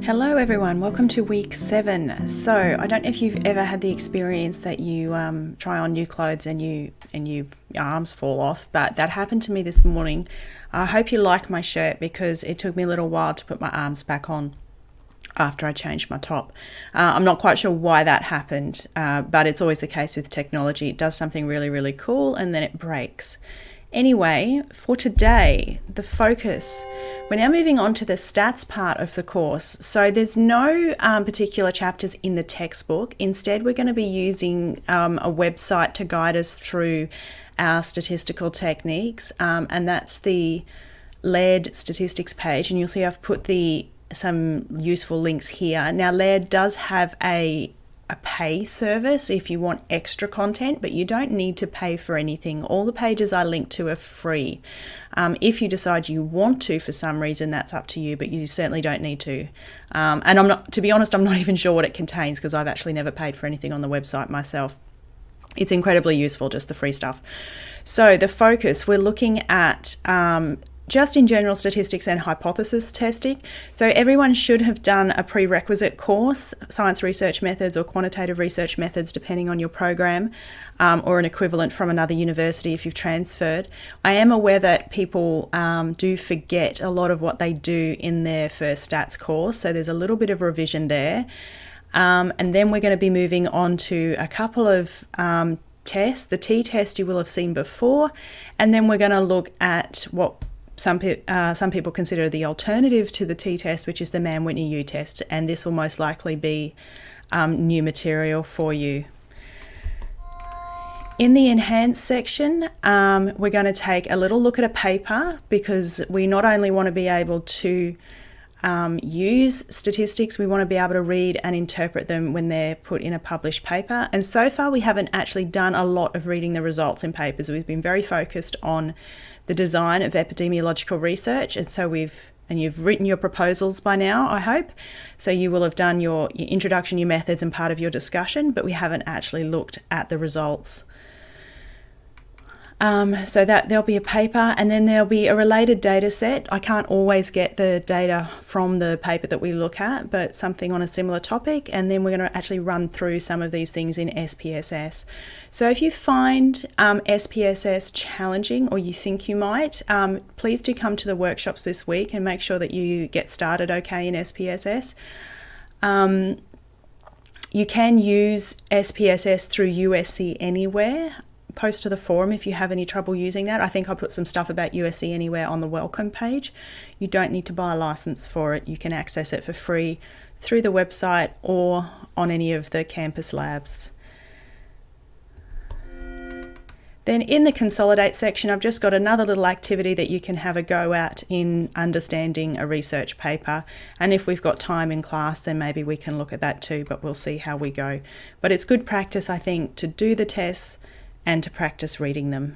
Hello everyone, welcome to week 7. So I don't know if you've ever had the experience that you try on new clothes and your arms fall off, but that happened to me this morning. I hope you like my shirt because it took me a little while to put my arms back on after I changed my top. I'm not quite sure why that happened, but it's always the case with technology. It does something really, really cool and then it breaks. Anyway, for today, the focus, we're now moving on to the stats part of the course. So there's no particular chapters in the textbook. Instead, we're going to be using a website to guide us through our statistical techniques, and that's the Laird statistics page. And you'll see I've put some useful links here. Now, Laird does have a pay service if you want extra content, but you don't need to pay for anything. All the pages I link to are free. If you decide you want to for some reason, that's up to you, but you certainly don't need to. And to be honest, I'm not even sure what it contains because I've actually never paid for anything on the website myself. It's incredibly useful, just the free stuff. So the focus, we're looking at just in general statistics and hypothesis testing. So everyone should have done a prerequisite course, science research methods or quantitative research methods, depending on your program, or an equivalent from another university if you've transferred. I am aware that people do forget a lot of what they do in their first stats course, so there's a little bit of revision there. And then we're going to be moving on to a couple of tests. The t-test you will have seen before, and then we're going to look at what some people consider the alternative to the t-test, which is the Mann-Whitney U-test, and this will most likely be new material for you. In the enhanced section, we're going to take a little look at a paper because we not only want to be able to use statistics, we want to be able to read and interpret them when they're put in a published paper. And so far we haven't actually done a lot of reading the results in papers. We've been very focused on the design of epidemiological research, and so you've written your proposals by now, I hope. So you will have done your introduction, your methods and part of your discussion, but we haven't actually looked at the results. So that there'll be a paper and then there'll be a related data set. I can't always get the data from the paper that we look at, but something on a similar topic. And then we're going to actually run through some of these things in SPSS. So if you find SPSS challenging or you think you might, please do come to the workshops this week and make sure that you get started okay in SPSS. You can use SPSS through USC Anywhere. Post to the forum if you have any trouble using that. I think I put some stuff about USC Anywhere on the welcome page. You don't need to buy a license for it. You can access it for free through the website or on any of the campus labs. Then in the consolidate section, I've just got another little activity that you can have a go at in understanding a research paper. And if we've got time in class, then maybe we can look at that too, but we'll see how we go. But it's good practice, I think, to do the tests and to practice reading them.